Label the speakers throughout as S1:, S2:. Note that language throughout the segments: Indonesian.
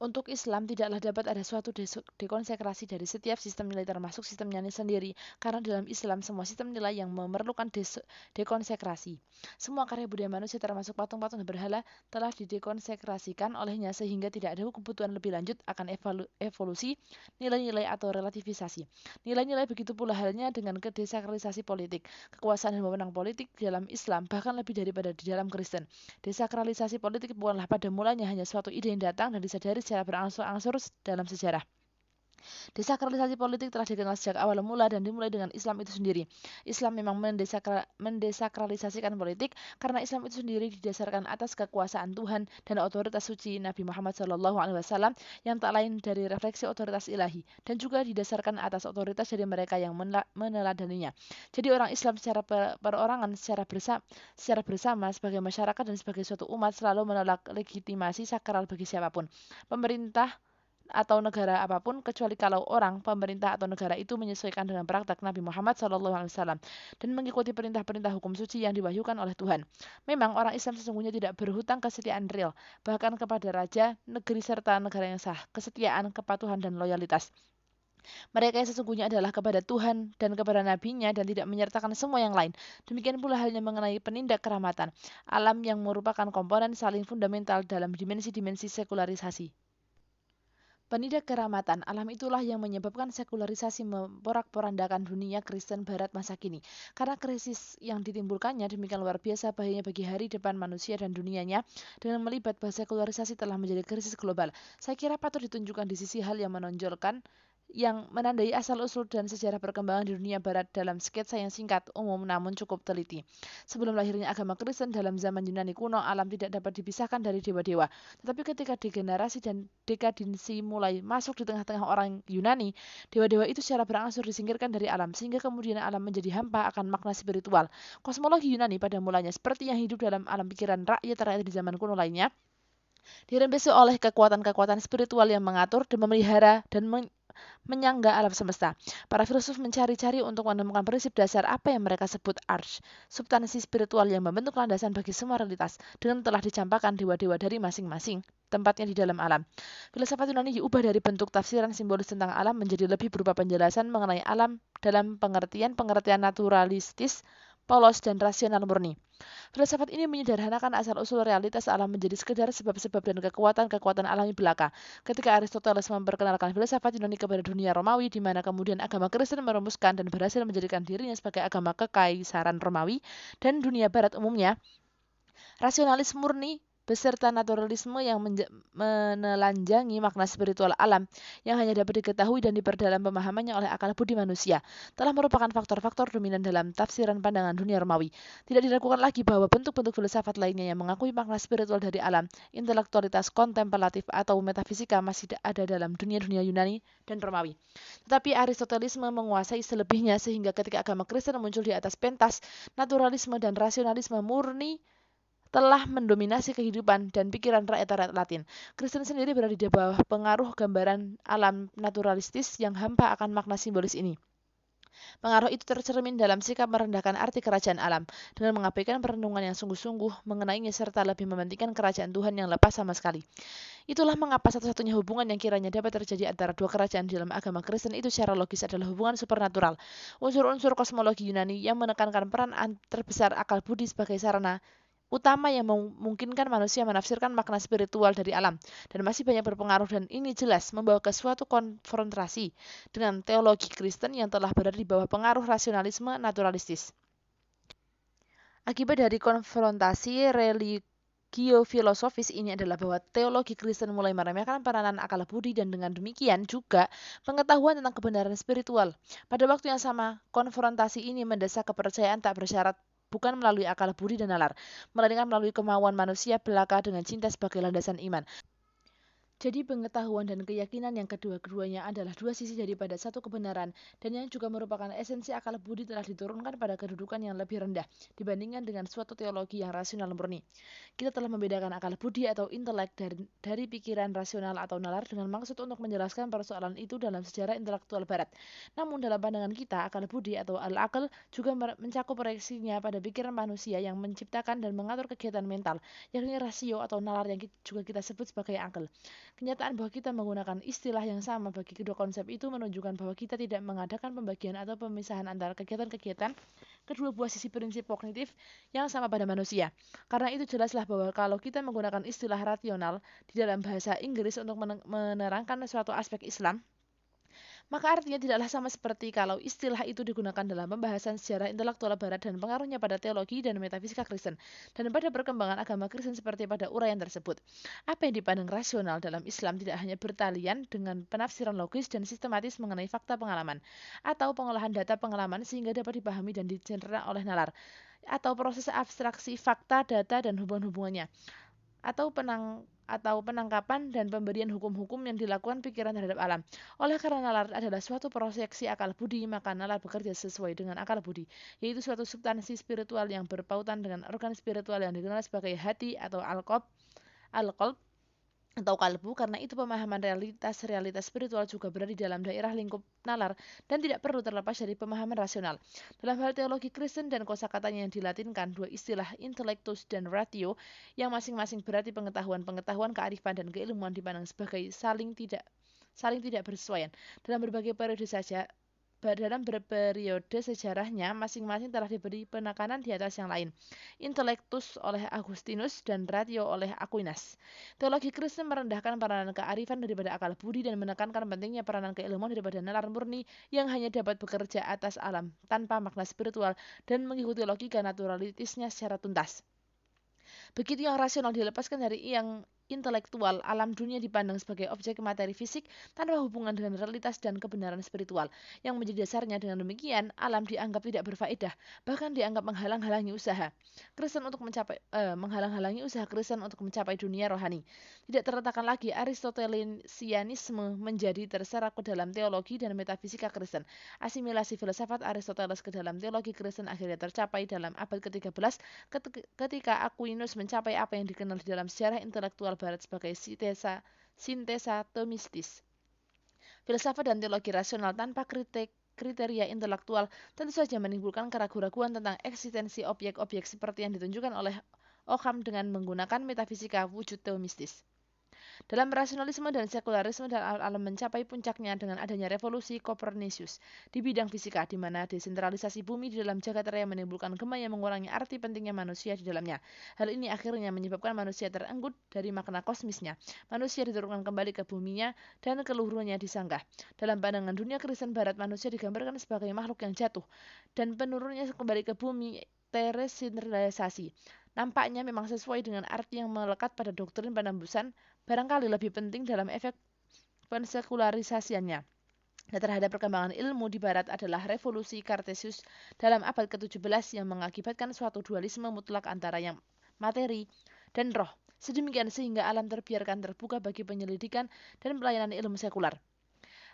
S1: Untuk Islam, tidaklah dapat ada suatu dekonsekrasi dari setiap sistem nilai termasuk sistemnya sendiri, karena dalam Islam semua sistem nilai yang memerlukan dekonsekrasi. Semua karya budaya manusia termasuk patung-patung berhala telah didekonsekrasikan olehnya sehingga tidak ada kebutuhan lebih lanjut akan evolusi, nilai-nilai atau relativisasi. Nilai-nilai begitu pula halnya dengan kedesakralisasi politik, kekuasaan dan wewenang politik dalam Islam bahkan lebih daripada di dalam Kristen. Desakralisasi politik bukanlah pada mulanya hanya suatu ide yang datang dan disadari secara berangsur-angsur dalam sejarah. Desakralisasi politik telah dikenal sejak awal mula dan dimulai dengan Islam itu sendiri. Islam memang mendesakralisasikan politik karena Islam itu sendiri didasarkan atas kekuasaan Tuhan dan otoritas suci Nabi Muhammad SAW yang tak lain dari refleksi otoritas ilahi dan juga didasarkan atas otoritas dari mereka yang meneladaninya. Jadi orang Islam secara perorangan secara bersama sebagai masyarakat dan sebagai suatu umat selalu menolak legitimasi sakral bagi siapapun. Pemerintah atau negara apapun kecuali kalau orang, pemerintah atau negara itu menyesuaikan dengan praktek Nabi Muhammad SAW dan mengikuti perintah-perintah hukum suci yang diwahyukan oleh Tuhan. Memang orang Islam sesungguhnya tidak berhutang kesetiaan real, bahkan kepada raja, negeri serta negara yang sah, kesetiaan, kepatuhan dan loyalitas. Mereka yang sesungguhnya adalah kepada Tuhan dan kepada nabinya dan tidak menyertakan semua yang lain. Demikian pula halnya mengenai penindak keramatan, alam yang merupakan komponen saling fundamental dalam dimensi-dimensi sekularisasi. Penindak keramatan alam itulah yang menyebabkan sekularisasi memporak-porandakan dunia Kristen Barat masa kini. Karena krisis yang ditimbulkannya demikian luar biasa bahayanya bagi hari depan manusia dan dunianya, dengan melibat bahwa sekularisasi telah menjadi krisis global. Saya kira patut ditunjukkan di sisi hal yang menonjolkan yang menandai asal-usul dan sejarah perkembangan di dunia barat dalam sketsa yang singkat, umum namun cukup teliti. Sebelum lahirnya agama Kristen dalam zaman Yunani kuno, alam tidak dapat dipisahkan dari dewa-dewa. Tetapi ketika degenerasi dan dekadensi mulai masuk di tengah-tengah orang Yunani, dewa-dewa itu secara berangsur disingkirkan dari alam, sehingga kemudian alam menjadi hampa akan makna spiritual. Kosmologi Yunani pada mulanya, seperti yang hidup dalam alam pikiran rakyat-rakyat di zaman kuno lainnya, dirembesi oleh kekuatan-kekuatan spiritual yang mengatur dan memelihara dan menyangga alam semesta. Para filsuf mencari-cari untuk menemukan prinsip dasar apa yang mereka sebut arch, substansi spiritual yang membentuk landasan bagi semua realitas, dengan telah dicampakkan dewa-dewa dari masing-masing tempatnya di dalam alam. Filsafat Yunani diubah dari bentuk tafsiran simbolis tentang alam menjadi lebih berupa penjelasan mengenai alam dalam pengertian naturalistis, polos, dan rasional murni. Filsafat ini menyederhanakan asal-usul realitas alam menjadi sekedar sebab-sebab dan kekuatan-kekuatan alami belaka. Ketika Aristoteles memperkenalkan filsafat Yunani kepada dunia Romawi, di mana kemudian agama Kristen merumuskan dan berhasil menjadikan dirinya sebagai agama kekaisaran Romawi dan dunia Barat umumnya, rasionalis murni beserta naturalisme yang menelanjangi makna spiritual alam yang hanya dapat diketahui dan diperdalam pemahamannya oleh akal budi manusia telah merupakan faktor-faktor dominan dalam tafsiran pandangan dunia Romawi. Tidak diragukan lagi bahwa bentuk-bentuk filsafat lainnya yang mengakui makna spiritual dari alam, intelektualitas kontemplatif atau metafisika masih ada dalam dunia-dunia Yunani dan Romawi. Tetapi Aristotelisme menguasai selebihnya sehingga ketika agama Kristen muncul di atas pentas, naturalisme dan rasionalisme murni telah mendominasi kehidupan dan pikiran rakyat-rakyat Latin. Kristen sendiri berada di bawah pengaruh gambaran alam naturalistis yang hampa akan makna simbolis ini. Pengaruh itu tercermin dalam sikap merendahkan arti kerajaan alam, dengan mengabaikan perenungan yang sungguh-sungguh mengenainya serta lebih mementingkan kerajaan Tuhan yang lepas sama sekali. Itulah mengapa satu-satunya hubungan yang kiranya dapat terjadi antara dua kerajaan di dalam agama Kristen itu secara logis adalah hubungan supernatural. Unsur-unsur kosmologi Yunani yang menekankan peran terbesar akal budi sebagai sarana utama yang memungkinkan manusia menafsirkan makna spiritual dari alam dan masih banyak berpengaruh, dan ini jelas membawa ke suatu konfrontasi dengan teologi Kristen yang telah berada di bawah pengaruh rasionalisme naturalistis. Akibat dari konfrontasi religio-filosofis ini adalah bahwa teologi Kristen mulai meremehkan peranan akal budi dan dengan demikian juga pengetahuan tentang kebenaran spiritual. Pada waktu yang sama, konfrontasi ini mendesak kepercayaan tak bersyarat bukan melalui akal budi dan nalar, melainkan melalui kemauan manusia belaka dengan cinta sebagai landasan iman. Jadi pengetahuan dan keyakinan yang kedua-keduanya adalah dua sisi daripada satu kebenaran, dan yang juga merupakan esensi akal budi telah diturunkan pada kedudukan yang lebih rendah dibandingkan dengan suatu teologi yang rasional murni. Kita telah membedakan akal budi atau intelek dari pikiran rasional atau nalar dengan maksud untuk menjelaskan persoalan itu dalam sejarah intelektual barat. Namun dalam pandangan kita, akal budi atau al-aql juga mencakup proyeksinya pada pikiran manusia yang menciptakan dan mengatur kegiatan mental, yakni rasio atau nalar yang juga kita sebut sebagai akal. Kenyataan bahwa kita menggunakan istilah yang sama bagi kedua konsep itu menunjukkan bahwa kita tidak mengadakan pembagian atau pemisahan antara kegiatan-kegiatan kedua buah sisi prinsip kognitif yang sama pada manusia. Karena itu jelaslah bahwa kalau kita menggunakan istilah rasional di dalam bahasa Inggris untuk menerangkan suatu aspek Islam, maka artinya tidaklah sama seperti kalau istilah itu digunakan dalam pembahasan sejarah intelektual Barat dan pengaruhnya pada teologi dan metafisika Kristen, dan pada perkembangan agama Kristen seperti pada uraian tersebut. Apa yang dipandang rasional dalam Islam tidak hanya bertalian dengan penafsiran logis dan sistematis mengenai fakta pengalaman, atau pengolahan data pengalaman sehingga dapat dipahami dan dicerna oleh nalar, atau proses abstraksi fakta, data, dan hubungan-hubungannya, atau penangkapan dan pemberian hukum-hukum yang dilakukan pikiran terhadap alam. Oleh karena nalar adalah suatu proyeksi akal budi, maka nalar bekerja sesuai dengan akal budi, yaitu suatu substansi spiritual yang berpautan dengan organ spiritual yang dikenal sebagai hati atau al-qalb atau kalbu. Karena itu pemahaman realitas spiritual juga berada di dalam daerah lingkup nalar dan tidak perlu terlepas dari pemahaman rasional. Dalam hal teologi Kristen dan kosakatanya yang dilatinkan, dua istilah intellectus dan ratio yang masing-masing berarti pengetahuan, kearifan, dan keilmuan dipandang sebagai saling tidak bersesuaian. Dalam berbagai periode sejarahnya, masing-masing telah diberi penekanan di atas yang lain. Intellectus oleh Agustinus dan ratio oleh Aquinas. Teologi Kristen merendahkan peranan kearifan daripada akal budi dan menekankan pentingnya peranan keilmuan daripada nalar murni yang hanya dapat bekerja atas alam tanpa makna spiritual dan mengikuti logika naturalistisnya secara tuntas. Begitu yang rasional dilepaskan dari yang intelektual, alam dunia dipandang sebagai objek materi fisik tanpa hubungan dengan realitas dan kebenaran spiritual yang menjadi dasarnya. Dengan demikian, alam dianggap tidak berfaedah, bahkan dianggap menghalang-halangi usaha Kristen untuk mencapai dunia rohani. Tidak terletakkan lagi Aristotelesianisme menjadi terserak ke dalam teologi dan metafisika Kristen. Asimilasi filsafat Aristoteles ke dalam teologi Kristen akhirnya tercapai dalam abad ke-13 ketika Aquinas mencapai apa yang dikenal di dalam sejarah intelektual Barat sebagai sintesa Thomistis. Filsafat dan teologi rasional tanpa kriteria intelektual tentu saja menimbulkan keraguan-raguan tentang eksistensi objek-objek seperti yang ditunjukkan oleh Occam dengan menggunakan metafisika wujud teomistis. Dalam rasionalisme dan sekularisme dan alam mencapai puncaknya dengan adanya revolusi Kopernisius di bidang fisika, di mana desentralisasi bumi di dalam jagat raya menimbulkan gema yang mengurangi arti pentingnya manusia di dalamnya. Hal ini akhirnya menyebabkan manusia terenggut dari makna kosmisnya. Manusia diturunkan kembali ke buminya dan keluhurannya disanggah. Dalam pandangan dunia Kristen Barat, manusia digambarkan sebagai makhluk yang jatuh dan penurunnya kembali ke bumi teresentralisasi. Nampaknya memang sesuai dengan arti yang melekat pada doktrin penembusan, barangkali lebih penting dalam efek pensekularisasiannya. Dan terhadap perkembangan ilmu di Barat adalah revolusi Kartesius dalam abad ke-17 yang mengakibatkan suatu dualisme mutlak antara yang materi dan roh. Sedemikian sehingga alam terbiarkan terbuka bagi penyelidikan dan pelayanan ilmu sekular.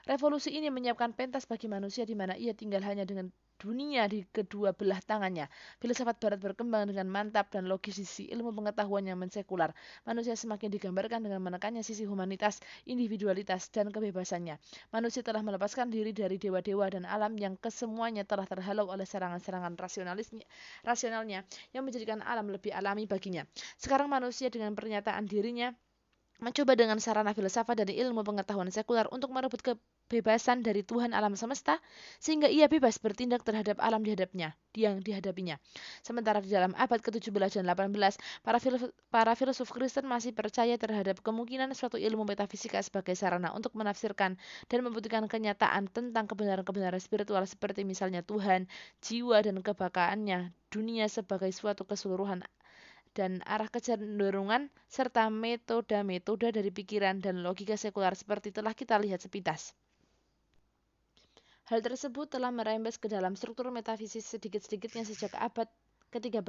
S1: Revolusi ini menyiapkan pentas bagi manusia di mana ia tinggal hanya dengan dunia di kedua belah tangannya. Filsafat Barat berkembang dengan mantap dan logis di sisi ilmu pengetahuan yang mensekular. Manusia semakin digambarkan dengan menekannya sisi humanitas, individualitas, dan kebebasannya. Manusia telah melepaskan diri dari dewa-dewa dan alam yang kesemuanya telah terhalau oleh serangan-serangan rasionalnya yang menjadikan alam lebih alami baginya. Sekarang manusia dengan pernyataan dirinya mencoba dengan sarana filsafat dan ilmu pengetahuan sekular untuk merebut kebebasan dari Tuhan alam semesta, sehingga ia bebas bertindak terhadap alam yang dihadapinya. Sementara di dalam abad ke-17 dan 18, para filsuf Kristen masih percaya terhadap kemungkinan suatu ilmu metafisika sebagai sarana untuk menafsirkan dan membuktikan kenyataan tentang kebenaran-kebenaran spiritual seperti misalnya Tuhan, jiwa, dan kebakaannya, dunia sebagai suatu keseluruhan, dan arah kecenderungan serta metode dari pikiran dan logika sekular seperti telah kita lihat sepintas. Hal tersebut telah merembes ke dalam struktur metafisis sedikit-sedikitnya sejak abad ke-13.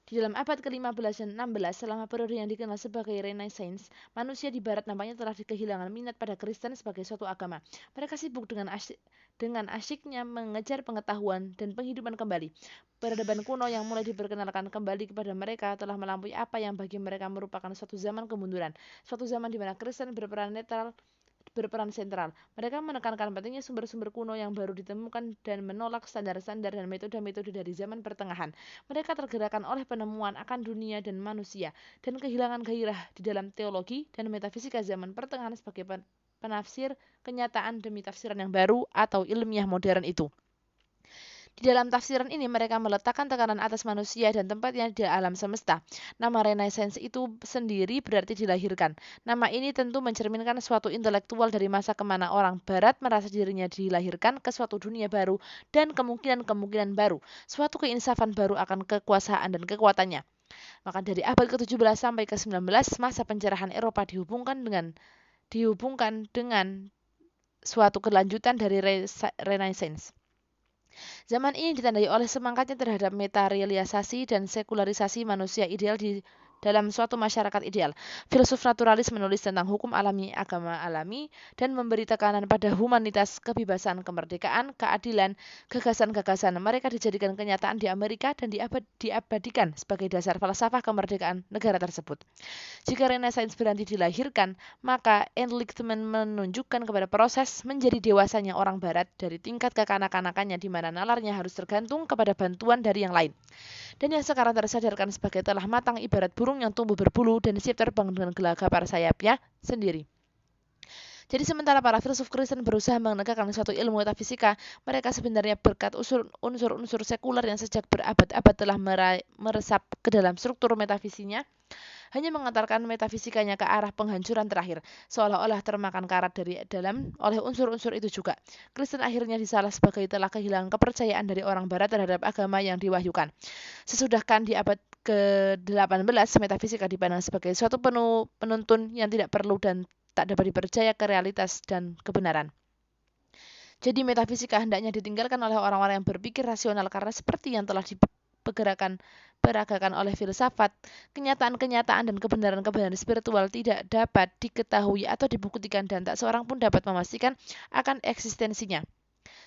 S1: Di dalam abad ke-15 dan 16, selama periode yang dikenal sebagai Renaissance, manusia di Barat nampaknya telah kehilangan minat pada Kristen sebagai suatu agama. Mereka sibuk dengan asyiknya mengejar pengetahuan dan penghidupan kembali. Peradaban kuno yang mulai diperkenalkan kembali kepada mereka telah melampaui apa yang bagi mereka merupakan suatu zaman kemunduran, suatu zaman di mana Kristen berperan netral berperan sentral. Mereka menekankan pentingnya sumber-sumber kuno yang baru ditemukan dan menolak standar-standar dan metode-metode dari zaman pertengahan. Mereka tergerakkan oleh penemuan akan dunia dan manusia, dan kehilangan gairah di dalam teologi dan metafisika zaman pertengahan sebagai penafsir kenyataan demi tafsiran yang baru atau ilmiah modern itu. Di dalam tafsiran ini mereka meletakkan tekanan atas manusia dan tempatnya di alam semesta. Nama Renaissance itu sendiri berarti dilahirkan. Nama ini tentu mencerminkan suatu intelektual dari masa kemana orang Barat merasa dirinya dilahirkan ke suatu dunia baru dan kemungkinan-kemungkinan baru. Suatu keinsafan baru akan kekuasaan dan kekuatannya. Maka dari abad ke-17 sampai ke-19, masa pencerahan Eropa dihubungkan dengan suatu kelanjutan dari Renaissance. Zaman ini ditandai oleh semangatnya terhadap materialisasi dan sekularisasi manusia ideal di dalam suatu masyarakat ideal. Filsuf naturalis menulis tentang hukum alami, agama alami, dan memberi tekanan pada humanitas, kebebasan, kemerdekaan, keadilan, gagasan-gagasan. Mereka dijadikan kenyataan di Amerika dan diabadikan sebagai dasar falsafah kemerdekaan negara tersebut. Jika Renaissance berhenti dilahirkan, maka Enlightenment menunjukkan kepada proses menjadi dewasanya orang Barat dari tingkat kekanak-kanakannya di mana nalarnya harus tergantung kepada bantuan dari yang lain. Dan yang sekarang tersadarkan sebagai telah matang ibarat burung yang tumbuh berbulu dan siap terbang dengan gelagah sayapnya sendiri. Jadi sementara para filsuf Kristen berusaha menegakkan suatu ilmu metafisika, mereka sebenarnya berkat unsur-unsur sekuler yang sejak berabad-abad telah meresap ke dalam struktur metafisinya, hanya mengantarkan metafisikanya ke arah penghancuran terakhir, seolah-olah termakan karat dari dalam oleh unsur-unsur itu juga. Kristen akhirnya disalah sebagai telah kehilangan kepercayaan dari orang Barat terhadap agama yang diwahyukan. Sesudahkan di abad ke-18, metafisika dipandang sebagai suatu penuntun yang tidak perlu dan tak dapat dipercaya ke realitas dan kebenaran. Jadi metafisika hendaknya ditinggalkan oleh orang-orang yang berpikir rasional karena seperti yang telah peragakan oleh filsafat, kenyataan-kenyataan dan kebenaran-kebenaran spiritual tidak dapat diketahui atau dibuktikan dan tak seorang pun dapat memastikan akan eksistensinya.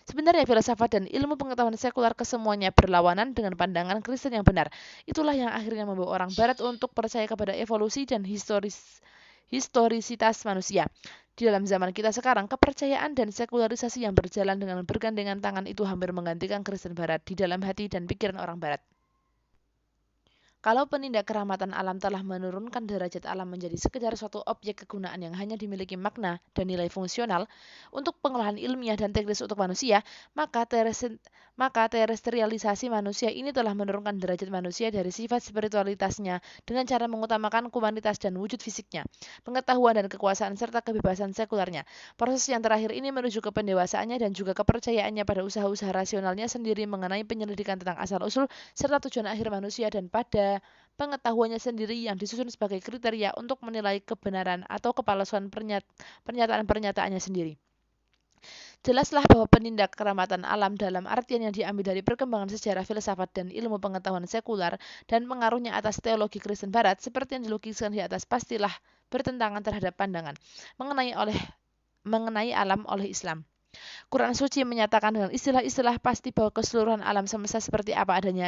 S1: Sebenarnya filsafat dan ilmu pengetahuan sekuler kesemuanya berlawanan dengan pandangan Kristen yang benar. Itulah yang akhirnya membawa orang Barat untuk percaya kepada evolusi dan historisitas manusia. Di dalam zaman kita sekarang, kepercayaan dan sekularisasi yang berjalan dengan bergandengan tangan itu hampir menggantikan Kristen Barat di dalam hati dan pikiran orang Barat. Kalau penindak keramatan alam telah menurunkan derajat alam menjadi sekedar suatu objek kegunaan yang hanya dimiliki makna dan nilai fungsional untuk pengolahan ilmiah dan teknis untuk manusia, maka terestrialisasi manusia ini telah menurunkan derajat manusia dari sifat spiritualitasnya dengan cara mengutamakan kumanitas dan wujud fisiknya, pengetahuan dan kekuasaan serta kebebasan sekulernya. Proses yang terakhir ini menuju ke pendewasaannya dan juga kepercayaannya pada usaha-usaha rasionalnya sendiri mengenai penyelidikan tentang asal-usul serta tujuan akhir manusia dan pada pengetahuannya sendiri yang disusun sebagai kriteria untuk menilai kebenaran atau kepalsuan pernyataan-pernyataannya sendiri. Jelaslah bahwa penindak keramatan alam dalam artian yang diambil dari perkembangan sejarah filsafat dan ilmu pengetahuan sekular dan pengaruhnya atas teologi Kristen Barat seperti yang dilukiskan di atas pastilah bertentangan terhadap pandangan mengenai alam oleh Islam. Quran suci menyatakan dengan istilah-istilah pasti bahwa keseluruhan alam semesta seperti apa adanya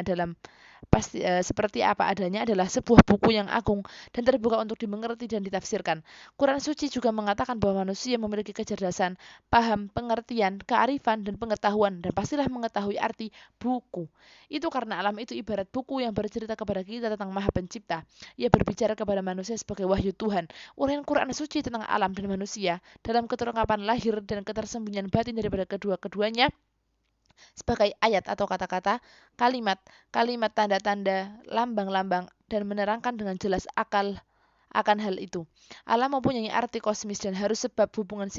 S1: adalah sebuah buku yang agung dan terbuka untuk dimengerti dan ditafsirkan. Quran suci juga mengatakan bahwa manusia memiliki kecerdasan, paham, pengertian, kearifan, dan pengetahuan dan pastilah mengetahui arti buku. Itu karena alam itu ibarat buku yang bercerita kepada kita tentang Maha Pencipta. Ia berbicara kepada manusia sebagai wahyu Tuhan. Uraian Quran suci tentang alam dan manusia dalam keterungkapan lahir dan ketersembunyian batin daripada kedua-keduanya sebagai ayat atau kata-kata, kalimat, tanda-tanda, lambang-lambang, dan menerangkan dengan jelas akan hal itu. Alam mempunyai arti kosmis dan harus sebab hubungan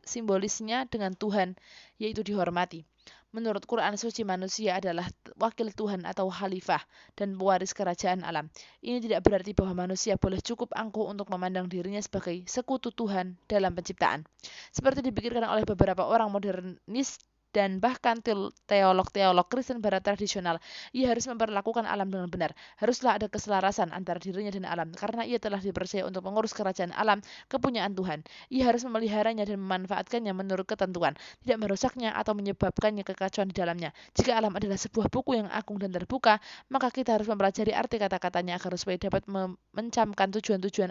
S1: simbolisnya dengan Tuhan, yaitu dihormati. Menurut Quran suci, manusia adalah wakil Tuhan atau khalifah dan pewaris kerajaan alam. Ini tidak berarti bahwa manusia boleh cukup angkuh untuk memandang dirinya sebagai sekutu Tuhan dalam penciptaan. Seperti dipikirkan oleh beberapa orang modernis dan bahkan teolog-teolog Kristen Barat tradisional, ia harus memperlakukan alam dengan benar. Haruslah ada keselarasan antara dirinya dan alam, karena ia telah dipercaya untuk mengurus kerajaan alam, kepunyaan Tuhan. Ia harus memeliharanya dan memanfaatkannya menurut ketentuan, tidak merusaknya atau menyebabkannya kekacauan di dalamnya. Jika alam adalah sebuah buku yang agung dan terbuka, maka kita harus mempelajari arti kata-katanya agar supaya dapat mencamkan tujuan-tujuan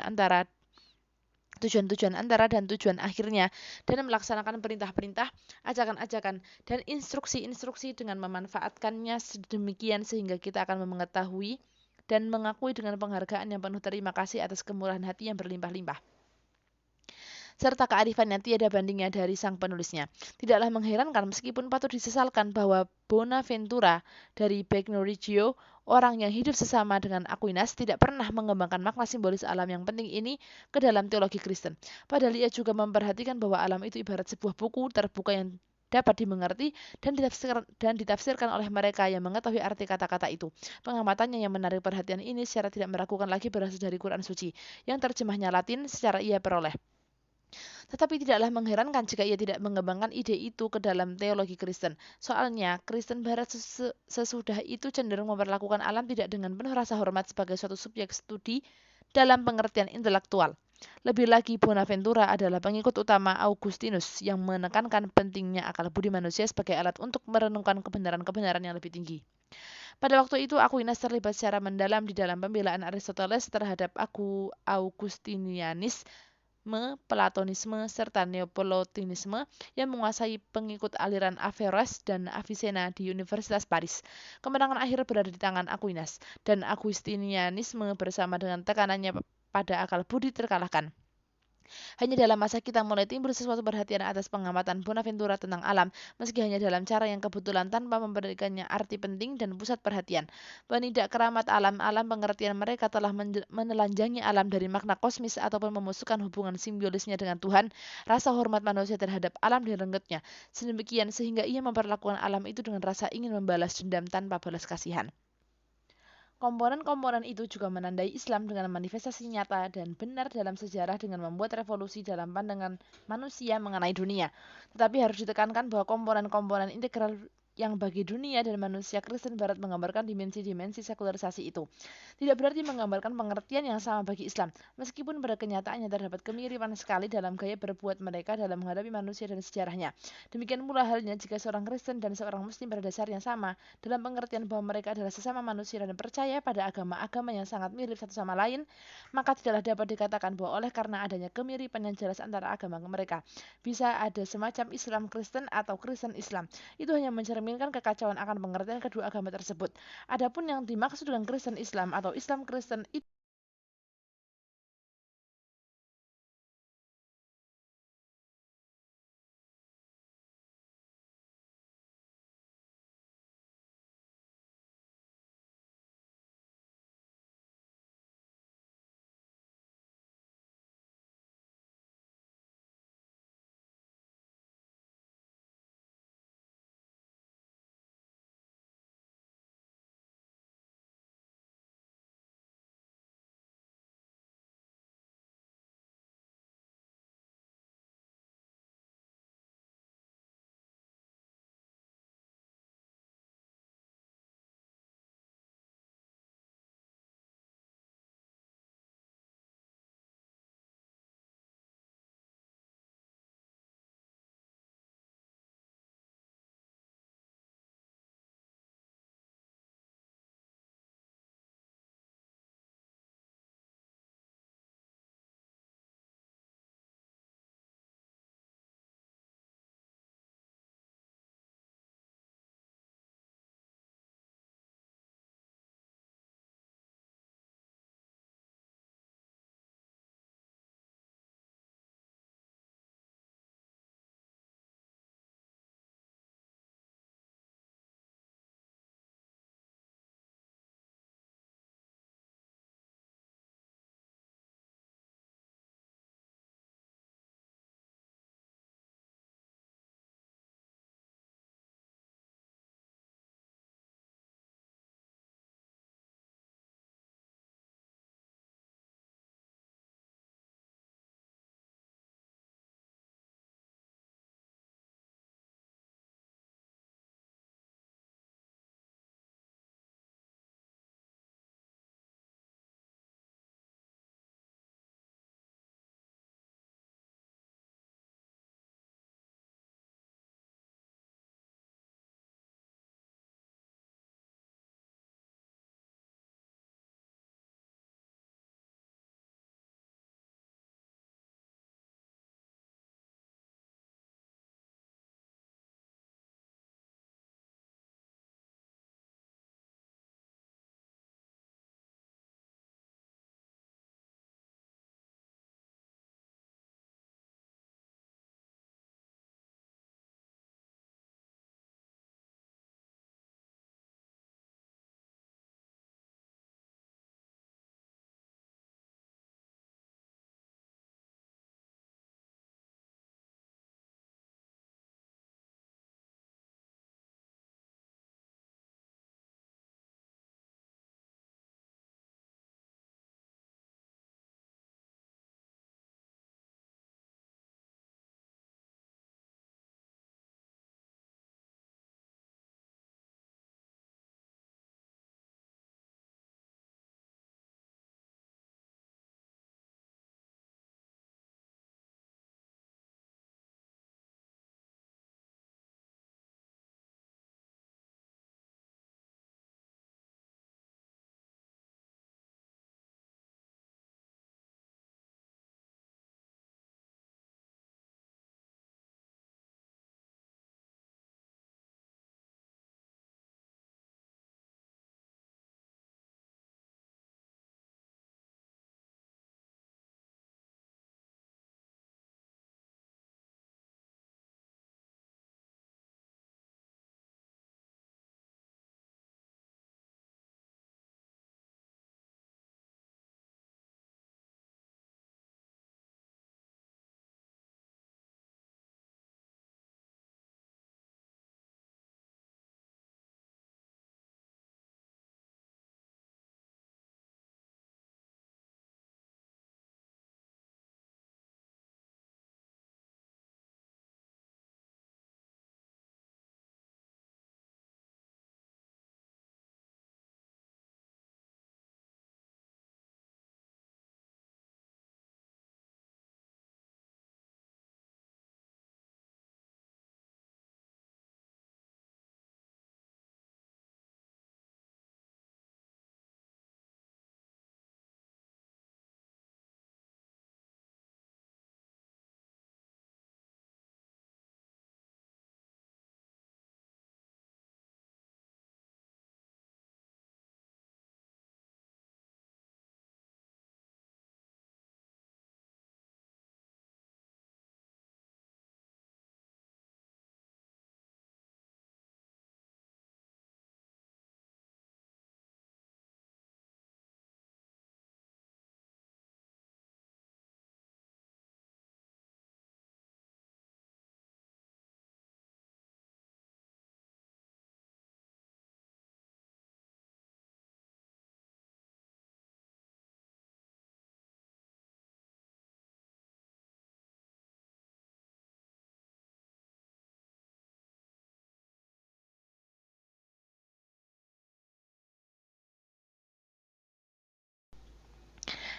S1: tujuan-tujuan antara dan tujuan akhirnya, dan melaksanakan perintah-perintah, ajakan-ajakan, dan instruksi-instruksi dengan memanfaatkannya sedemikian sehingga kita akan mengetahui dan mengakui dengan penghargaan yang penuh terima kasih atas kemurahan hati yang berlimpah-limpah serta kearifan yang tiada bandingnya dari sang penulisnya. Tidaklah mengherankan meskipun patut disesalkan bahwa Bonaventura dari Bagno Reggio, orang yang hidup sesama dengan Aquinas, tidak pernah mengembangkan makna simbolis alam yang penting ini ke dalam teologi Kristen. Padahal ia juga memperhatikan bahwa alam itu ibarat sebuah buku terbuka yang dapat dimengerti dan ditafsirkan oleh mereka yang mengetahui arti kata-kata itu. Pengamatannya yang menarik perhatian ini secara tidak meragukan lagi berasal dari Quran Suci, yang terjemahnya Latin secara ia peroleh. Tetapi tidaklah mengherankan jika ia tidak mengembangkan ide itu ke dalam teologi Kristen. Soalnya, Kristen Barat sesudah itu cenderung memperlakukan alam tidak dengan penuh rasa hormat sebagai suatu subjek studi dalam pengertian intelektual. Lebih lagi, Bonaventura adalah pengikut utama Augustinus yang menekankan pentingnya akal budi manusia sebagai alat untuk merenungkan kebenaran-kebenaran yang lebih tinggi. Pada waktu itu, Aquinas terlibat secara mendalam di dalam pembelaan Aristoteles terhadap Augustinianisme, Platonisme, serta Neoplatonisme yang menguasai pengikut aliran Averroes dan Avicenna di Universitas Paris. Kemenangan akhir berada di tangan Aquinas, dan Augustinianisme bersama dengan tekanannya pada akal budi terkalahkan. Hanya dalam masa kita mulai timbul sesuatu perhatian atas pengamatan Bonaventura tentang alam, meski hanya dalam cara yang kebetulan tanpa memberikannya arti penting dan pusat perhatian. Penidak keramat alam pengertian mereka telah menelanjangi alam dari makna kosmis ataupun memusuhkan hubungan simbiolisnya dengan Tuhan, rasa hormat manusia terhadap alam direnggetnya, sedemikian sehingga ia memperlakukan alam itu dengan rasa ingin membalas dendam tanpa balas kasihan. Komponen-komponen itu juga menandai Islam dengan manifestasi nyata dan benar dalam sejarah dengan membuat revolusi dalam pandangan manusia mengenai dunia. Tetapi harus ditekankan bahwa komponen-komponen integral yang bagi dunia dan manusia Kristen Barat menggambarkan dimensi-dimensi sekularisasi itu. Tidak berarti menggambarkan pengertian yang sama bagi Islam, meskipun pada kenyataannya terdapat kemiripan sekali dalam gaya berbuat mereka dalam menghadapi manusia dan sejarahnya. Demikian pula halnya jika seorang Kristen dan seorang Muslim pada dasarnya sama, dalam pengertian bahwa mereka adalah sesama manusia dan percaya pada agama-agama yang sangat mirip satu sama lain, maka tidaklah dapat dikatakan bahwa oleh karena adanya kemiripan yang jelas antara agama mereka, bisa ada semacam Islam Kristen atau Kristen Islam. Itu hanya mencerminkan kekacauan akan pengertian kedua agama tersebut. Adapun yang dimaksud dengan Kristen Islam atau Islam Kristen itu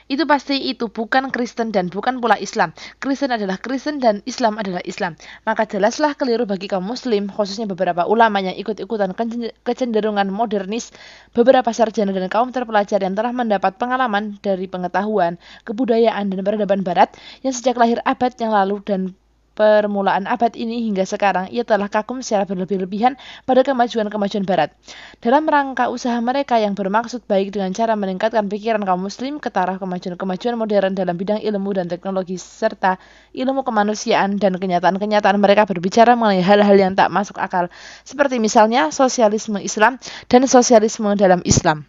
S1: Itu pasti itu bukan Kristen dan bukan pula Islam. Kristen adalah Kristen dan Islam adalah Islam. Maka jelaslah keliru bagi kaum muslim, khususnya beberapa ulama yang ikut-ikutan kecenderungan modernis, beberapa sarjana dan kaum terpelajar yang telah mendapat pengalaman dari pengetahuan, kebudayaan, dan peradaban barat yang sejak lahir abad yang lalu dan permulaan abad ini hingga sekarang, ia telah kagum secara berlebih-lebihan pada kemajuan-kemajuan barat. Dalam rangka usaha mereka yang bermaksud baik dengan cara meningkatkan pikiran kaum muslim ke taraf kemajuan-kemajuan modern dalam bidang ilmu dan teknologi serta ilmu kemanusiaan dan kenyataan-kenyataan mereka berbicara mengenai hal-hal yang tak masuk akal, seperti misalnya sosialisme Islam dan sosialisme dalam Islam.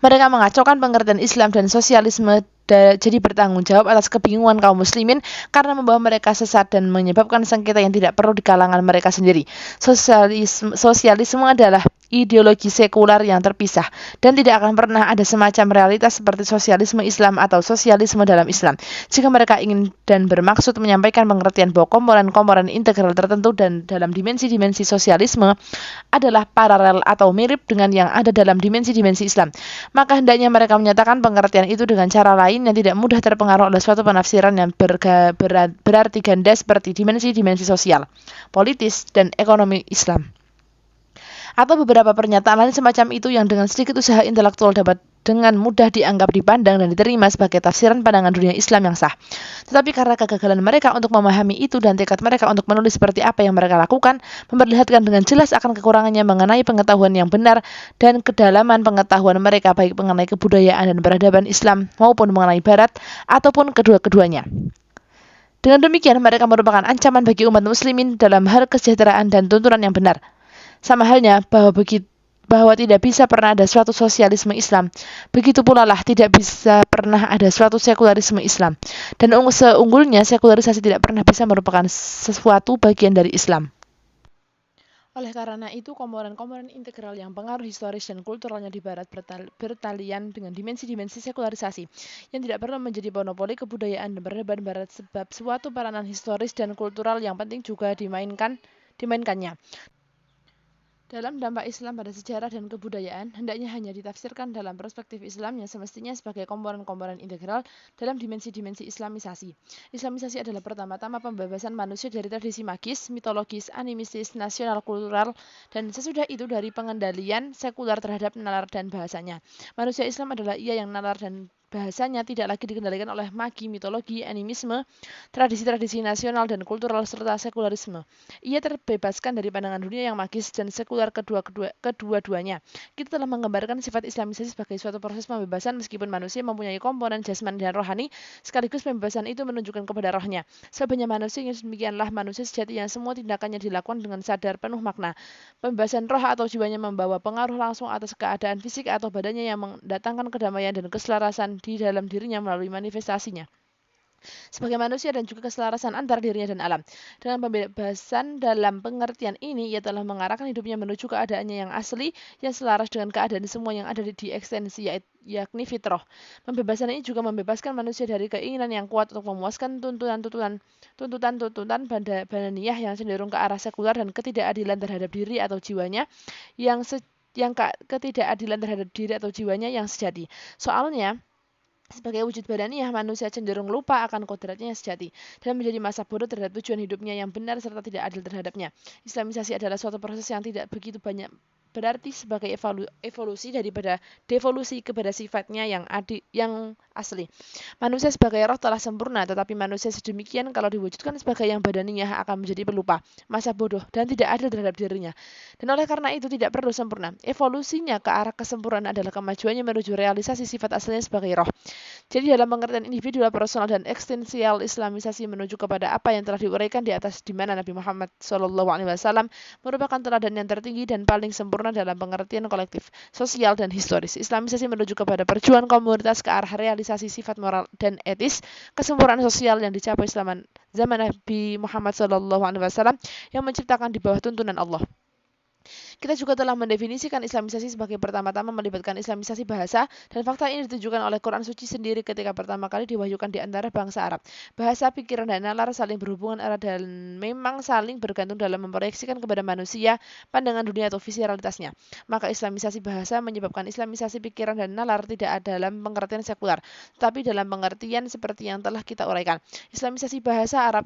S1: Mereka mengacaukan pengertian Islam dan sosialisme jadi bertanggung jawab atas kebingungan kaum muslimin karena membawa mereka sesat dan menyebabkan sengketa yang tidak perlu di kalangan mereka sendiri. Sosialisme adalah ideologi sekular yang terpisah dan tidak akan pernah ada semacam realitas seperti sosialisme Islam atau sosialisme dalam Islam. Jika mereka ingin dan bermaksud menyampaikan pengertian bahwa komponen-komponen integral tertentu dan dalam dimensi-dimensi sosialisme adalah paralel atau mirip dengan yang ada dalam dimensi-dimensi Islam, maka hendaknya mereka menyatakan pengertian itu dengan cara lain yang tidak mudah terpengaruh oleh suatu penafsiran yang berarti ganda seperti dimensi-dimensi sosial, politis, dan ekonomi Islam. Atau beberapa pernyataan lain semacam itu yang dengan sedikit usaha intelektual dapat dengan mudah dianggap, dipandang, dan diterima sebagai tafsiran pandangan dunia Islam yang sah. Tetapi karena kegagalan mereka untuk memahami itu dan tekad mereka untuk menulis seperti apa yang mereka lakukan, memperlihatkan dengan jelas akan kekurangannya mengenai pengetahuan yang benar dan kedalaman pengetahuan mereka baik mengenai kebudayaan dan peradaban Islam maupun mengenai Barat ataupun kedua-keduanya. Dengan demikian, mereka merupakan ancaman bagi umat muslimin dalam hal kesejahteraan dan tuntunan yang benar. Sama halnya bahwa tidak bisa pernah ada suatu sosialisme Islam, begitu pula lah tidak bisa pernah ada suatu sekularisme Islam. Dan seunggulnya sekularisasi tidak pernah bisa merupakan sesuatu bagian dari Islam. Oleh karena itu, komponen-komponen integral yang pengaruh historis dan kulturalnya di Barat bertalian dengan dimensi-dimensi sekularisasi, yang tidak perlu menjadi monopoli kebudayaan dan peradaban Barat sebab suatu peranan historis dan kultural yang penting juga dimainkannya. Dalam dampak Islam pada sejarah dan kebudayaan, hendaknya hanya ditafsirkan dalam perspektif Islam yang semestinya sebagai komponen-komponen integral dalam dimensi-dimensi Islamisasi. Islamisasi adalah pertama-tama pembebasan manusia dari tradisi magis, mitologis, animistis, nasional, kultural, dan sesudah itu dari pengendalian sekular terhadap nalar dan bahasanya. Manusia Islam adalah ia yang nalar dan bahasanya tidak lagi dikendalikan oleh magi, mitologi, animisme, tradisi-tradisi nasional dan kultural serta sekularisme. Ia terbebaskan dari pandangan dunia yang magis dan sekular kedua-duanya. Kita telah menggambarkan sifat Islamisasi sebagai suatu proses pembebasan meskipun manusia mempunyai komponen jasmani dan rohani, sekaligus pembebasan itu menunjukkan kepada rohnya. Sebenarnya manusia yang demikianlah manusia sejati yang semua tindakannya dilakukan dengan sadar penuh makna. Pembebasan roh atau jiwanya membawa pengaruh langsung atas keadaan fisik atau badannya yang mendatangkan kedamaian dan keselarasan di dalam dirinya melalui manifestasinya sebagai manusia dan juga keselarasan antara dirinya dan alam. Dengan pembebasan dalam pengertian ini, ia telah mengarahkan hidupnya menuju keadaannya yang asli, yang selaras dengan keadaan semua yang ada di ekstensi, yakni fitrah. Pembebasan ini juga membebaskan manusia dari keinginan yang kuat untuk memuaskan tuntutan badaniyah yang cenderung ke arah sekular dan ketidakadilan terhadap diri atau jiwanya yang ketidakadilan terhadap diri atau jiwanya yang sejati. Soalnya, sebagai wujud badaniyah, manusia cenderung lupa akan kodratnya yang sejati dan menjadi masa bodoh terhadap tujuan hidupnya yang benar serta tidak adil terhadapnya. Islamisasi adalah suatu proses yang tidak begitu banyak berarti sebagai evolusi daripada devolusi kepada sifatnya yang asli. Manusia sebagai roh telah sempurna, tetapi manusia sedemikian kalau diwujudkan sebagai yang badaniyah akan menjadi pelupa, masa bodoh, dan tidak adil terhadap dirinya. Dan oleh karena itu tidak perlu sempurna. Evolusinya ke arah kesempurnaan adalah kemajuannya menuju realisasi sifat aslinya sebagai roh. Jadi dalam pengertian individual, personal, dan eksistensial, Islamisasi menuju kepada apa yang telah diuraikan di atas, di mana Nabi Muhammad SAW merupakan teladan yang tertinggi dan paling sempurna dalam pengertian kolektif, sosial, dan historis. Islamisasi menuju kepada perjuangan komunitas ke arah realisasi sifat moral dan etis, kesempurnaan sosial yang dicapai zaman Nabi Muhammad SAW yang menciptakan di bawah tuntunan Allah. Kita juga telah mendefinisikan Islamisasi sebagai pertama-tama melibatkan Islamisasi bahasa, dan fakta ini ditujukan oleh Quran Suci sendiri ketika pertama kali diwahyukan di antara bangsa Arab. Bahasa, pikiran, dan nalar saling berhubungan erat dan memang saling bergantung dalam memproyeksikan kepada manusia pandangan dunia atau visi realitasnya. Maka Islamisasi bahasa menyebabkan Islamisasi pikiran dan nalar tidak ada dalam pengertian sekular, tetapi dalam pengertian seperti yang telah kita uraikan. Islamisasi bahasa Arab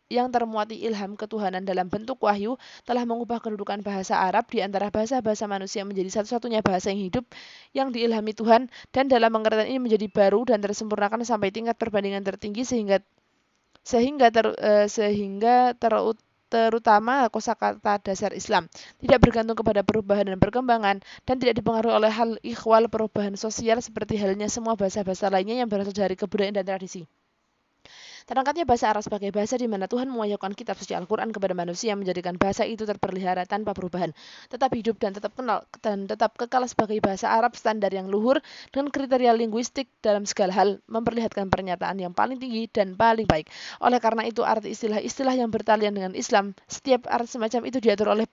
S1: yang termuati ilham ketuhanan dalam bentuk wahyu telah mengubah kedudukan bahasa Arab di antara bahasa-bahasa manusia menjadi satu-satunya bahasa yang hidup yang diilhami Tuhan, dan dalam pengertian ini menjadi baru dan tersempurnakan sampai tingkat perbandingan tertinggi terutama kosakata dasar Islam, tidak bergantung kepada perubahan dan perkembangan, dan tidak dipengaruhi oleh hal ikhwal perubahan sosial seperti halnya semua bahasa-bahasa lainnya yang berasal dari kebudayaan dan tradisi. Terangkatnya bahasa Arab sebagai bahasa di mana Tuhan mewahyukan kitab suci Al-Quran kepada manusia menjadikan bahasa itu terpelihara tanpa perubahan, tetap hidup dan tetap kekal sebagai bahasa Arab standar yang luhur dengan kriteria linguistik dalam segala hal, memperlihatkan pernyataan yang paling tinggi dan paling baik. Oleh karena itu, arti istilah-istilah yang bertalian dengan Islam, setiap arti semacam itu diatur oleh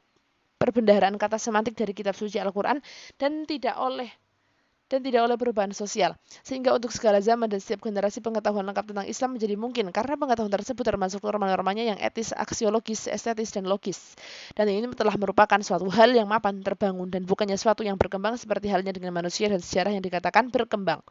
S1: perbendaharaan kata semantik dari kitab suci Al-Quran dan tidak oleh perubahan sosial, sehingga untuk segala zaman dan setiap generasi pengetahuan lengkap tentang Islam menjadi mungkin, karena pengetahuan tersebut termasuk norma-normanya yang etis, aksiologis, estetis, dan logis. Dan ini telah merupakan suatu hal yang mapan, terbangun, dan bukannya suatu yang berkembang seperti halnya dengan manusia dan sejarah yang dikatakan berkembang.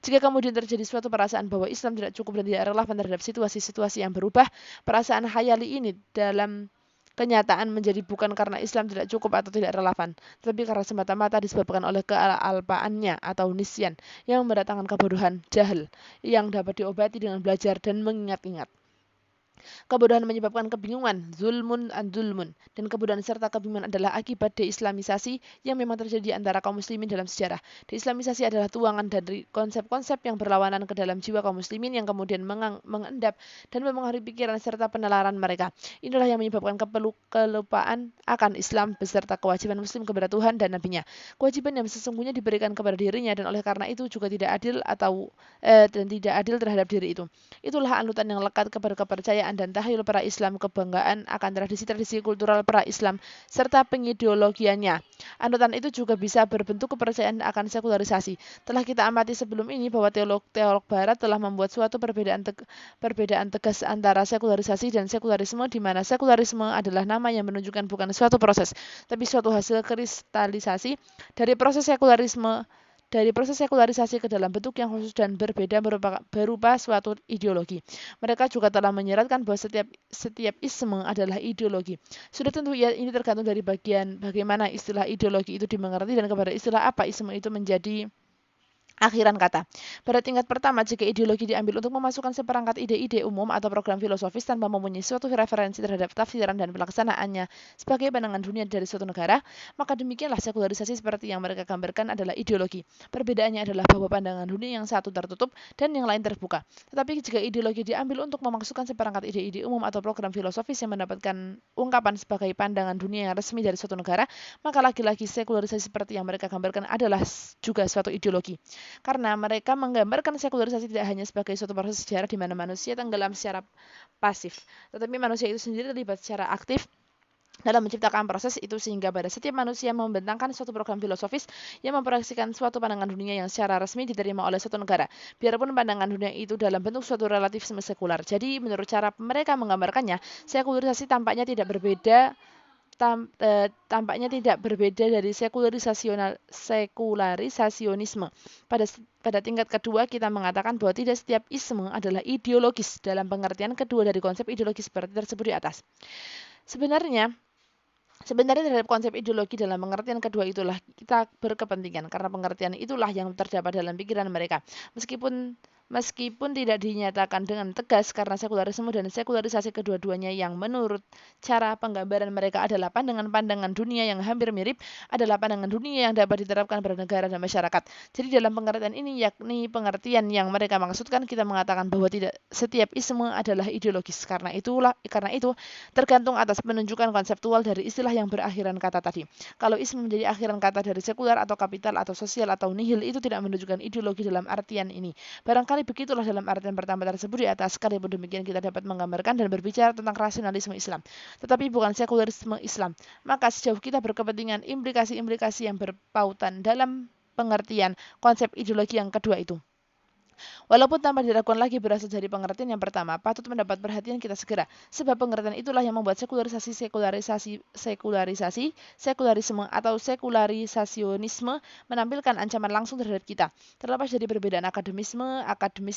S1: Jika kemudian terjadi suatu perasaan bahwa Islam tidak cukup dan tidak relevan terhadap situasi-situasi yang berubah, perasaan khayali ini dalam kenyataan menjadi bukan karena Islam tidak cukup atau tidak relevan, tetapi karena semata-mata disebabkan oleh kealpaannya atau nisyan yang mendatangkan kebodohan, jahil, yang dapat diobati dengan belajar dan mengingat-ingat. Kebodohan menyebabkan kebingungan, zulmun an zulmun, dan kebodohan serta kebingungan adalah akibat deislamisasi yang memang terjadi di antara kaum muslimin dalam sejarah. Deislamisasi adalah tuangan dari konsep-konsep yang berlawanan ke dalam jiwa kaum muslimin yang kemudian mengendap dan mempengaruhi pikiran serta penalaran mereka. Inilah yang menyebabkan kelupaan akan Islam beserta kewajiban muslim kepada Tuhan dan Nabi-Nya. Kewajiban yang sesungguhnya diberikan kepada dirinya, dan oleh karena itu juga tidak adil terhadap diri itu. Itulah anutan yang lekat kepada kepercayaan dan tahyul para Islam, kebanggaan akan tradisi-tradisi kultural para Islam, serta pengideologiannya. Anutan itu juga bisa berbentuk kepercayaan akan sekularisasi. Telah kita amati sebelum ini bahwa teolog-teolog Barat telah membuat suatu perbedaan tegas antara sekularisasi dan sekularisme, di mana sekularisme adalah nama yang menunjukkan bukan suatu proses, tapi suatu hasil kristalisasi dari proses sekularisasi ke dalam bentuk yang khusus dan berbeda berupa suatu ideologi. Mereka juga telah menyeratkan bahwa setiap isme adalah ideologi. Sudah tentu ini tergantung dari bagaimana istilah ideologi itu dimengerti dan kepada istilah apa isme itu menjadi akhiran kata. Pada tingkat pertama, jika ideologi diambil untuk memasukkan seperangkat ide-ide umum atau program filosofis tanpa mempunyai suatu referensi terhadap tafsiran dan pelaksanaannya sebagai pandangan dunia dari suatu negara, maka demikianlah sekularisasi seperti yang mereka gambarkan adalah ideologi. Perbedaannya adalah bahwa pandangan dunia yang satu tertutup dan yang lain terbuka. Tetapi jika ideologi diambil untuk memasukkan seperangkat ide-ide umum atau program filosofis yang mendapatkan ungkapan sebagai pandangan dunia yang resmi dari suatu negara, maka lagi-lagi sekularisasi seperti yang mereka gambarkan adalah juga suatu ideologi. Karena mereka menggambarkan sekularisasi tidak hanya sebagai suatu proses sejarah di mana manusia tenggelam secara pasif, tetapi manusia itu sendiri terlibat secara aktif dalam menciptakan proses itu, sehingga pada setiap manusia membentangkan suatu program filosofis yang memproyeksikan suatu pandangan dunia yang secara resmi diterima oleh suatu negara, biarpun pandangan dunia itu dalam bentuk suatu relativisme sekular. Jadi menurut cara mereka menggambarkannya, sekularisasi tampaknya tidak berbeda dari sekularisasi Pada tingkat kedua, kita mengatakan bahwa tidak setiap isme adalah ideologis dalam pengertian kedua dari konsep ideologis seperti tersebut di atas. Sebenarnya terhadap konsep ideologi dalam pengertian kedua itulah kita berkepentingan, karena pengertian itulah yang terdapat dalam pikiran mereka. Meskipun tidak dinyatakan dengan tegas, karena sekularisme dan sekularisasi kedua-duanya yang menurut cara penggambaran mereka adalah pandangan-pandangan dunia yang hampir mirip, adalah pandangan dunia yang dapat diterapkan pada negara dan masyarakat. Jadi dalam pengertian ini, yakni pengertian yang mereka maksudkan, kita mengatakan bahwa tidak setiap isme adalah ideologis. Karena itu tergantung atas penunjukan konseptual dari istilah yang berakhiran kata tadi. Kalau isme menjadi akhiran kata dari sekular atau kapital atau sosial atau nihil, itu tidak menunjukkan ideologi dalam artian ini. Barangkali Barangkali begitulah dalam artian pertama tersebut di atas. Sekalipun demikian kita dapat menggambarkan dan berbicara tentang rasionalisme Islam, tetapi bukan sekularisme Islam. Maka sejauh kita berkepentingan implikasi-implikasi yang berpautan dalam pengertian konsep ideologi yang kedua itu, walaupun tanpa diragukan lagi berasal dari pengertian yang pertama, patut mendapat perhatian kita segera, sebab pengertian itulah yang membuat sekularisme atau sekularisasi menampilkan ancaman langsung terhadap kita. Terlepas dari perbedaan akademis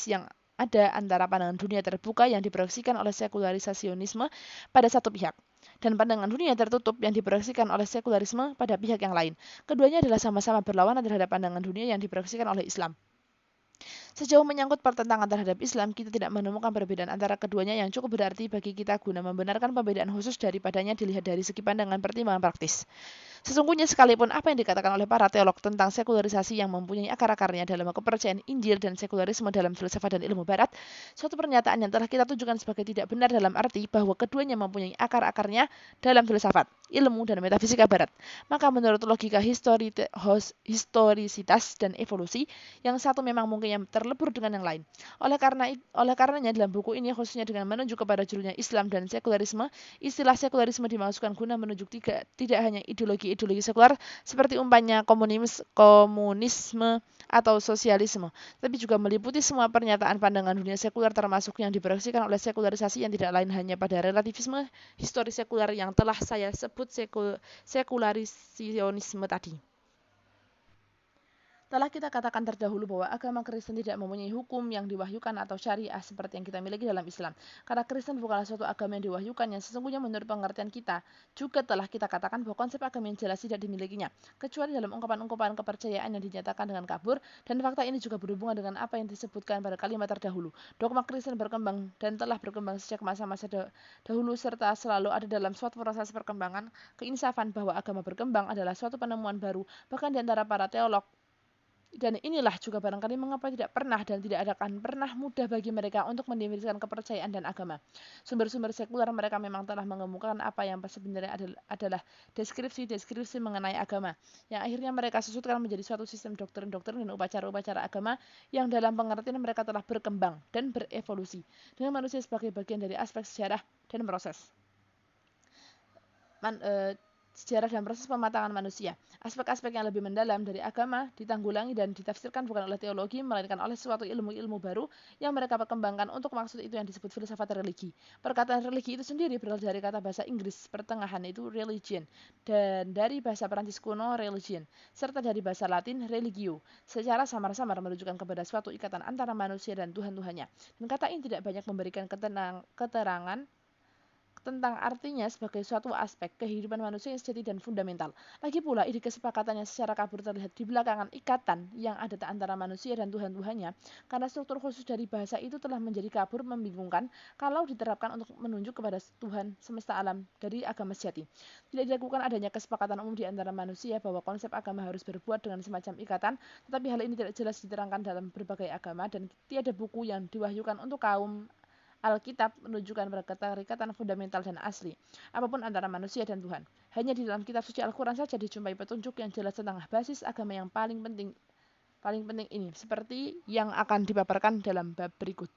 S1: yang ada antara pandangan dunia terbuka yang diproyeksikan oleh sekularisasionisme pada satu pihak dan pandangan dunia tertutup yang diproyeksikan oleh sekularisme pada pihak yang lain. Keduanya adalah sama-sama berlawanan terhadap pandangan dunia yang diproyeksikan oleh Islam. Sejauh menyangkut pertentangan terhadap Islam, kita tidak menemukan perbedaan antara keduanya yang cukup berarti bagi kita guna membenarkan pembedaan khusus daripadanya dilihat dari segi pandangan pertimbangan praktis. Sesungguhnya sekalipun apa yang dikatakan oleh para teolog tentang sekularisasi yang mempunyai akar-akarnya dalam kepercayaan Injil dan sekularisme dalam filsafat dan ilmu barat, suatu pernyataan yang telah kita tunjukkan sebagai tidak benar dalam arti bahwa keduanya mempunyai akar-akarnya dalam filsafat, ilmu, dan metafisika barat. Maka menurut logika historisitas dan evolusi, yang satu memang mungkin yang terlebur dengan yang lain. Oleh karenanya dalam buku ini khususnya dengan menunjuk kepada judulnya Islam dan Sekularisme, istilah sekularisme dimaksudkan guna menunjuk tidak hanya ideologi sekular seperti umpamanya komunisme atau sosialisme, tapi juga meliputi semua pernyataan pandangan dunia sekular termasuk yang diproyeksikan oleh sekularisasi yang tidak lain hanya pada relativisme historis sekular yang telah saya sebut sekularisionisme tadi. Telah kita katakan terdahulu bahwa agama Kristen tidak mempunyai hukum yang diwahyukan atau syariah seperti yang kita miliki dalam Islam. Karena Kristen bukanlah suatu agama yang diwahyukan yang sesungguhnya menurut pengertian kita. Juga telah kita katakan bahwa konsep agama yang jelas tidak dimilikinya, kecuali dalam ungkapan-ungkapan kepercayaan yang dinyatakan dengan kabur, dan fakta ini juga berhubungan dengan apa yang disebutkan pada kalimat terdahulu. Dogma Kristen berkembang dan telah berkembang sejak masa-masa dahulu serta selalu ada dalam suatu proses perkembangan. Keinsafan bahwa agama berkembang adalah suatu penemuan baru, bahkan di antara para teolog. Dan inilah juga barangkali mengapa tidak pernah dan tidak akan pernah mudah bagi mereka untuk mendefinisikan kepercayaan dan agama. Sumber-sumber sekuler mereka memang telah mengemukakan apa yang sebenarnya adalah deskripsi mengenai agama, yang akhirnya mereka susutkan menjadi suatu sistem doktrin-doktrin dan upacara-upacara agama yang dalam pengertian mereka telah berkembang dan berevolusi dengan manusia sebagai bagian dari aspek sejarah dan proses. Sejarah dan proses pematangan manusia. Aspek-aspek yang lebih mendalam dari agama ditanggulangi dan ditafsirkan bukan oleh teologi, melainkan oleh suatu ilmu-ilmu baru yang mereka perkembangkan untuk maksud itu yang disebut filsafat religi. Perkataan religi itu sendiri berasal dari kata bahasa Inggris pertengahan itu religion, dan dari bahasa Perancis kuno religion, serta dari bahasa Latin religio, secara samar-samar menunjukkan kepada suatu ikatan antara manusia dan Tuhan-Tuhannya. Dan kata ini tidak banyak memberikan keterangan tentang artinya sebagai suatu aspek kehidupan manusia yang sejati dan fundamental. Lagi pula, ide kesepakatan yang secara kabur terlihat di belakangan ikatan yang ada antara manusia dan Tuhan-Tuhannya, karena struktur khusus dari bahasa itu telah menjadi kabur membingungkan kalau diterapkan untuk menunjuk kepada Tuhan semesta alam dari agama sejati. Tidak dilakukan adanya kesepakatan umum di antara manusia bahwa konsep agama harus berbuat dengan semacam ikatan, tetapi hal ini tidak jelas diterangkan dalam berbagai agama dan tiada buku yang diwahyukan untuk kaum Alkitab menunjukkan pada keterikatan fundamental dan asli, apapun antara manusia dan Tuhan. Hanya di dalam kitab suci Al-Quran saja dijumpai petunjuk yang jelas tentang basis agama yang paling penting ini, seperti yang akan dipaparkan dalam bab berikut.